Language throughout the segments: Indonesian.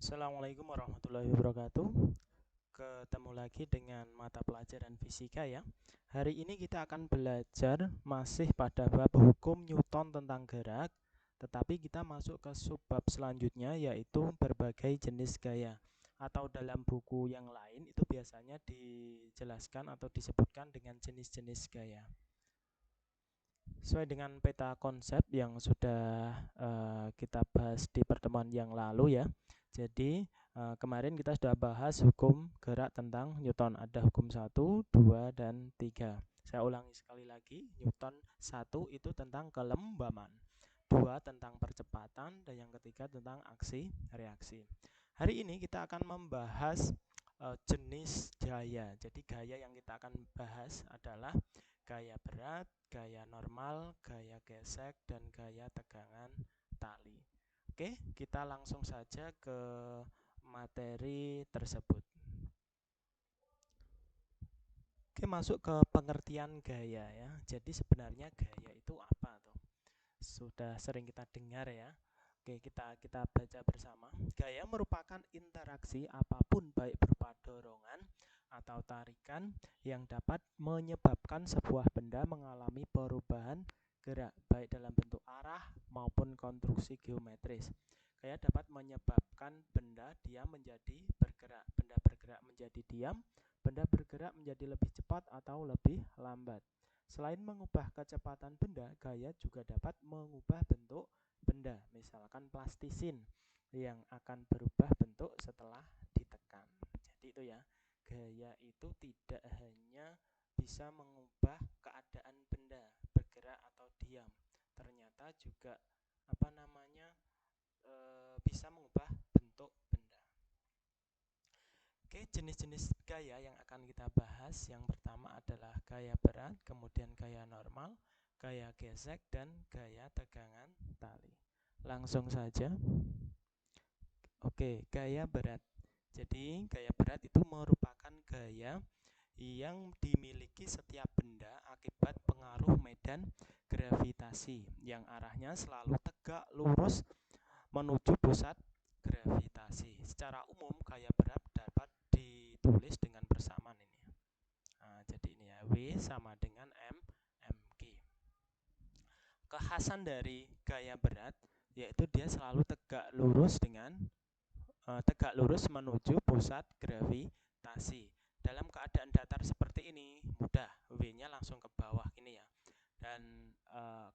Assalamualaikum warahmatullahi wabarakatuh. Ketemu lagi dengan mata pelajaran fisika ya. Hari ini kita akan belajar masih pada bab hukum Newton tentang gerak, tetapi kita masuk ke subbab selanjutnya yaitu berbagai jenis gaya. Atau dalam buku yang lain itu biasanya dijelaskan atau disebutkan dengan jenis-jenis gaya. Sesuai dengan peta konsep yang sudah kita bahas di pertemuan yang lalu ya. Jadi kemarin kita sudah bahas hukum gerak tentang Newton. Ada hukum 1, 2, dan 3. Saya ulangi sekali lagi. Newton 1 itu tentang kelembaman, 2 tentang percepatan, dan yang ketiga tentang aksi reaksi. Hari ini kita akan membahas jenis gaya. Jadi gaya yang kita akan bahas adalah gaya berat, gaya normal, gaya gesek, dan gaya tegangan tali. Oke, kita langsung saja ke materi tersebut. Oke, masuk ke pengertian gaya ya. Jadi sebenarnya gaya itu apa tuh? Sudah sering kita dengar ya. Oke, kita baca bersama. Gaya merupakan interaksi apapun baik berupa dorongan atau tarikan yang dapat menyebabkan sebuah benda mengalami perubahan gerak baik dalam bentuk arah maupun konstruksi geometris. Gaya dapat menyebabkan benda diam menjadi bergerak, benda bergerak menjadi diam, benda bergerak menjadi lebih cepat atau lebih lambat. Selain mengubah kecepatan benda, gaya juga dapat mengubah bentuk benda, misalkan plastisin yang akan berubah bentuk setelah ditekan. Jadi itu ya, gaya itu tidak hanya bisa mengubah keadaan benda bergerak atau diam, ternyata juga bisa mengubah bentuk benda. Oke, jenis-jenis gaya yang akan kita bahas. Yang pertama adalah gaya berat, kemudian gaya normal, gaya gesek, dan gaya tegangan tali. Langsung saja. Oke, gaya berat. Jadi, gaya berat itu merupakan gaya yang dimiliki setiap benda akibat pengaruh medan gravitasi yang arahnya selalu tegak lurus menuju pusat gravitasi. Secara umum, gaya berat dapat ditulis dengan bersamaan ini. Nah, jadi ini ya, W sama dengan mg. Kekhasan dari gaya berat yaitu dia selalu tegak lurus menuju pusat gravitasi. Dalam keadaan datar seperti ini, mudah W-nya langsung ke bawah gini ya. Dan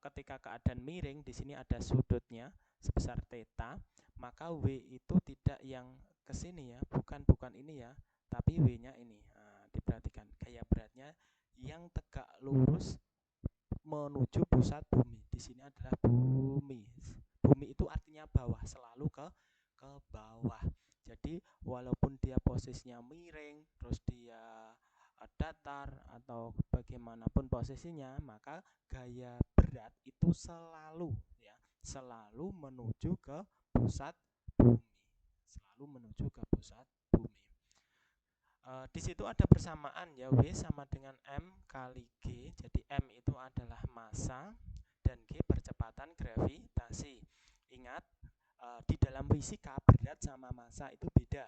ketika keadaan miring, di sini ada sudutnya sebesar theta, maka W itu tidak yang ke sini ya, bukan ini ya, tapi W-nya ini. Nah, diperhatikan gaya beratnya yang tegak lurus menuju pusat bumi. Di sini adalah bumi. Bumi itu artinya bawah, selalu ke bawah. Jadi walaupun dia posisinya miring, terus dia datar atau bagaimanapun posisinya, maka gaya berat itu selalu menuju ke pusat bumi. Selalu menuju ke pusat bumi. Di situ ada persamaan ya, W sama dengan M kali G. Jadi M itu adalah massa dan G percepatan gravitasi. Ingat, di dalam fisika berat sama massa itu beda.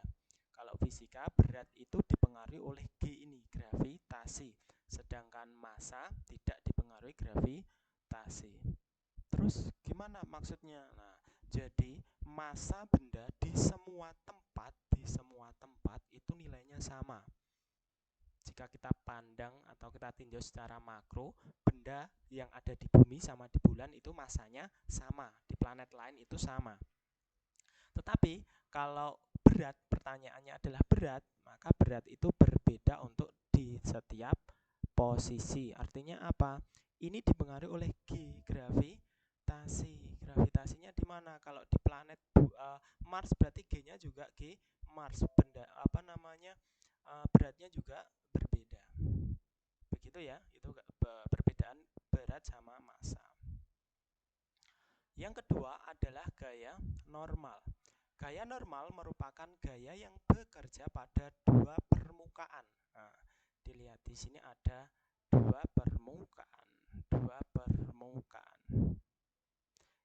Kalau fisika berat itu dipengaruhi oleh G ini, gravitasi, sedangkan massa tidak dipengaruhi gravitasi. Terus gimana maksudnya? Nah, jadi massa benda di semua tempat itu nilainya sama. Jika kita pandang atau kita tinjau secara makro, benda yang ada di bumi sama di bulan itu massanya sama, di planet lain itu sama. Tetapi kalau berat, pertanyaannya adalah berat, maka berat itu berbeda untuk di setiap posisi. Artinya apa? Ini dipengaruhi oleh G, gravitasi. Gravitasinya di mana? Kalau di planet Mars berarti G-nya juga G Mars. Benda beratnya juga berbeda. Begitu ya, itu perbedaan berat sama massa. Yang kedua adalah gaya normal. Gaya normal merupakan gaya yang bekerja pada dua permukaan. Nah, dilihat di sini ada dua permukaan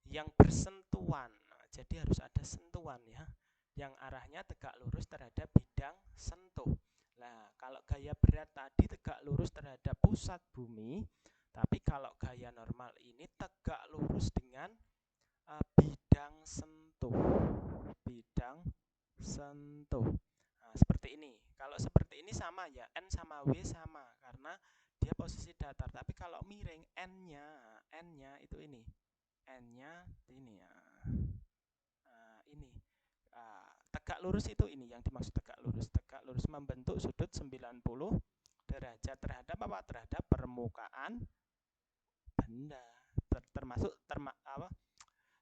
yang bersentuhan. Nah, jadi harus ada sentuhan ya. yang arahnya tegak lurus terhadap bidang sentuh. Nah, kalau gaya berat tadi tegak lurus terhadap pusat bumi, tapi kalau gaya normal ini tegak lurus dengan bidang sentuh. Bidang sentuh. Nah, seperti ini. Kalau seperti ini sama ya, N sama W sama karena dia posisi datar. Tapi kalau miring, N-nya itu ini. N-nya ini ya. Ini. Tegak lurus itu ini yang dimaksud tegak lurus. Tegak lurus membentuk sudut 90 derajat terhadap apa? Terhadap permukaan benda. Termasuk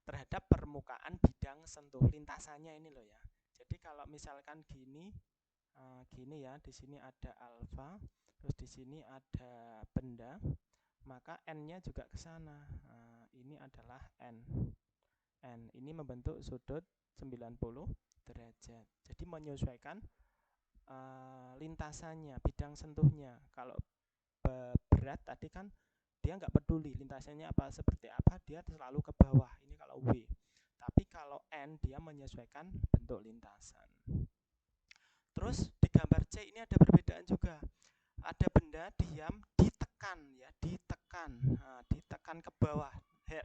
terhadap permukaan bidang sentuh lintasannya ini loh ya. Jadi kalau misalkan gini ya, di sini ada alfa, terus di sini ada benda, maka N-nya juga ke sana. Ini adalah N. N ini membentuk sudut 90 derajat. Jadi menyesuaikan lintasannya, bidang sentuhnya. Kalau berat tadi kan dia nggak peduli lintasannya apa seperti apa, dia selalu ke bawah. Ini kalau W. Tapi kalau N dia menyesuaikan bentuk lintasan. Terus di gambar C ini ada perbedaan juga. Ada benda diam ditekan ya, ditekan. Nah, ditekan ke bawah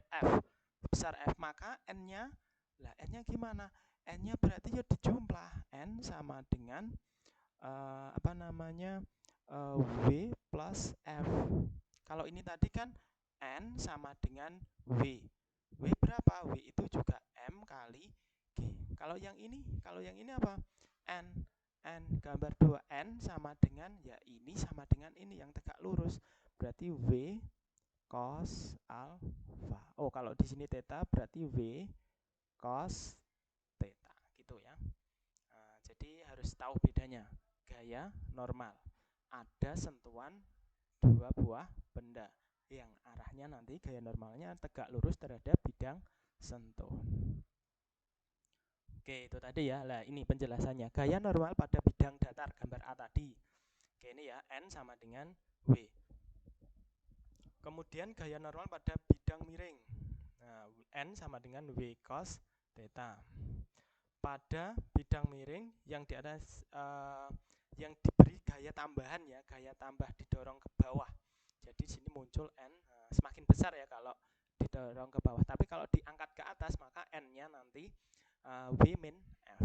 F, besar F, maka N-nya N-nya gimana? N-nya berarti ya dijumlah. N sama dengan W plus F. Kalau ini tadi kan N sama dengan W. W berapa? W itu juga M kali G. Kalau yang ini apa? N gambar 2 N sama dengan ya ini sama dengan ini yang tegak lurus. Berarti W cos alpha. Oh, kalau di sini theta berarti W cos theta gitu ya. Jadi harus tahu bedanya. Gaya normal. Ada sentuhan dua buah benda yang arahnya nanti gaya normalnya tegak lurus terhadap bidang sentuh. Oke, itu tadi ya. Nah, ini penjelasannya. Gaya normal pada bidang datar gambar A tadi. Oke, ini ya, N sama dengan W. Kemudian gaya normal pada bidang miring. Nah, N sama dengan W cos theta. Pada bidang miring yang di atas yang diberi gaya tambahan ya, gaya tambah didorong ke bawah. Jadi sini muncul N semakin besar ya kalau didorong ke bawah. Tapi kalau diangkat ke atas maka N-nya nanti W min F.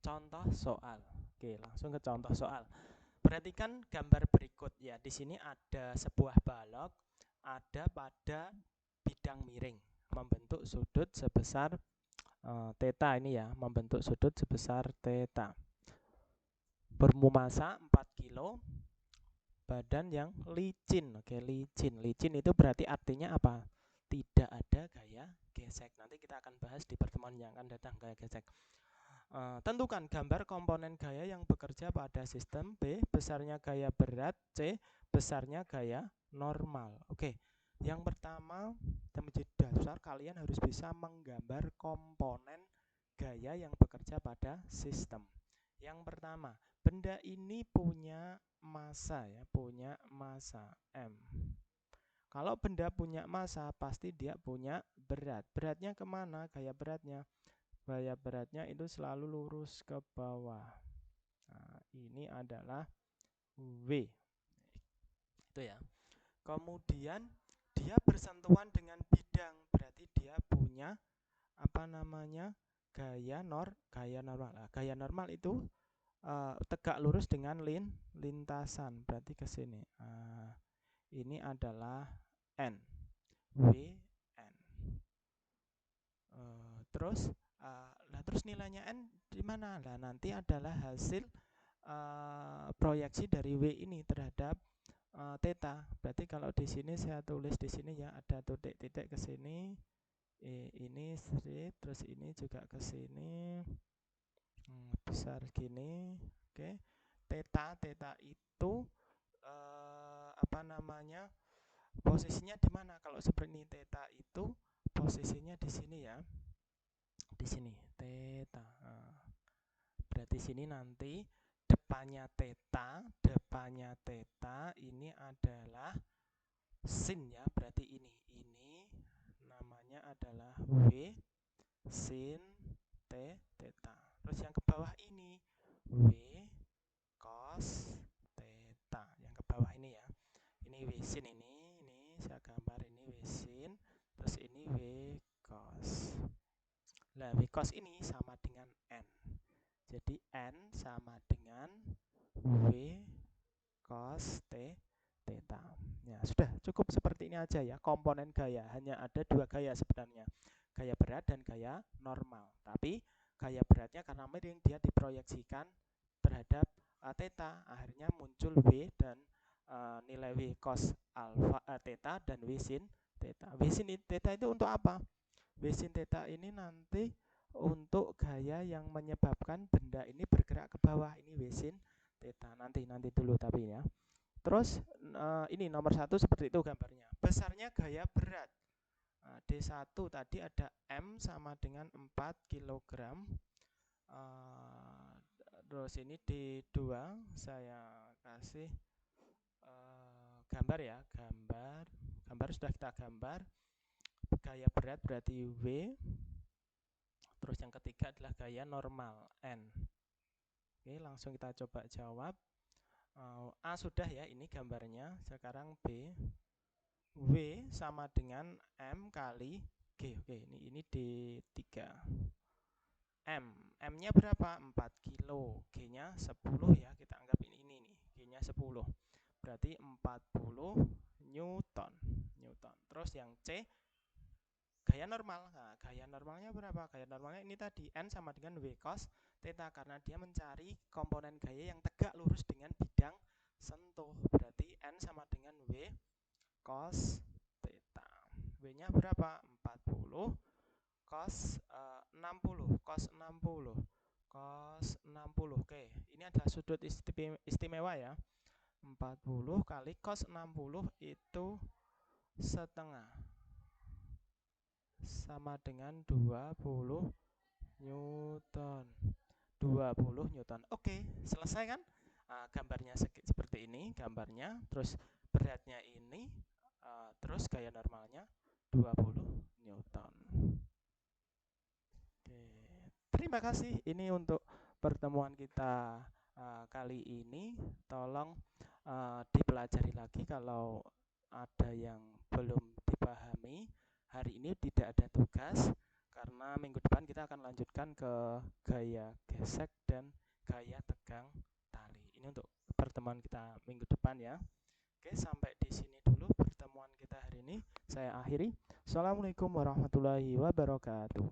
Contoh soal. Oke, langsung ke contoh soal. Perhatikan gambar berikut ya. Di sini ada sebuah balok ada pada bidang miring membentuk sudut sebesar theta ini ya, membentuk sudut sebesar theta. Bermassa 4 kilo, badan yang licin. Oke, licin. Licin itu berarti artinya apa? Tidak ada gaya gesek. Nanti kita akan bahas di pertemuan yang akan datang gaya gesek. Tentukan gambar komponen gaya yang bekerja pada sistem. B, besarnya gaya berat. C, besarnya gaya normal. Oke, yang pertama dan menjadi dasar kalian harus bisa menggambar komponen gaya yang bekerja pada sistem. Yang pertama, benda ini punya massa ya, punya massa M. Kalau benda punya massa pasti dia punya berat. Beratnya kemana? Gaya beratnya itu selalu lurus ke bawah. Nah, ini adalah W. Itu ya. Kemudian dia bersentuhan dengan bidang, berarti dia punya gaya normal. Nah, gaya normal itu tegak lurus dengan lintasan, berarti ke sini. Ini adalah N. W N. Terus nilainya N di mana? Nah, nanti adalah hasil proyeksi dari W ini terhadap theta. Berarti kalau di sini saya tulis di sini ya, ada titik-titik ke sini. Ini strip, terus ini juga ke sini. Besar gini. Oke. Theta itu posisinya di mana? Kalau seperti ini theta itu posisinya di sini ya. Di sini theta. Berarti sini nanti depannya theta ini adalah sin ya. Berarti ini namanya adalah W sin theta. Terus yang ke bawah ini W cos theta. Yang ke bawah ini ya. Ini W sin ini saya gambar ini W sin, terus ini W cos. Nah, W cos ini sama dengan N. Jadi N sama dengan W cos theta. Ya, sudah cukup seperti ini aja ya. Komponen gaya hanya ada dua gaya sebenarnya. Gaya berat dan gaya normal. Tapi gaya beratnya karena miring dia diproyeksikan terhadap theta, akhirnya muncul W dan nilai W cos alfa theta dan W sin theta. W sin theta itu untuk apa? W sin theta ini nanti untuk gaya yang menyebabkan benda ini bergerak ke bawah. Ini W sin theta. Nanti dulu tapi ya. Terus ini nomor 1 seperti itu gambarnya. Besarnya gaya berat. D1 tadi ada M sama dengan 4 kg. Terus ini D2 saya kasih gambar ya. Gambar sudah kita gambar. Gaya berat berarti W. Terus yang ketiga adalah gaya normal N. Oke, langsung kita coba jawab. A sudah ya, ini gambarnya. Sekarang B. W sama dengan M kali G. Oke, ini D3. M-nya berapa? 4 kilo. G-nya 10 ya. Kita anggap ini nih. G-nya 10. Berarti 40 Newton. Terus yang C gaya normal. Nah, gaya normalnya berapa? Gaya normalnya ini tadi N sama dengan W cos theta karena dia mencari komponen gaya yang tegak lurus dengan bidang sentuh. Berarti N sama dengan W cos theta. W-nya berapa? 40 cos 60. Cos 60. Oke, ini adalah sudut istimewa ya. 40 kali cos 60 itu setengah sama dengan 20 Newton. 20 Newton. Oke, selesai kan? Gambarnya seperti ini gambarnya. Terus beratnya ini, terus gaya normalnya 20 Newton. Oke, terima kasih. Ini untuk pertemuan kita kali ini. Tolong dipelajari lagi kalau ada yang belum dipahami. Hari ini tidak ada tugas karena minggu depan kita akan lanjutkan ke gaya gesek dan gaya tegang tali. Ini untuk pertemuan kita minggu depan ya. Oke, sampai di sini dulu pertemuan kita hari ini. Saya akhiri. Assalamualaikum warahmatullahi wabarakatuh.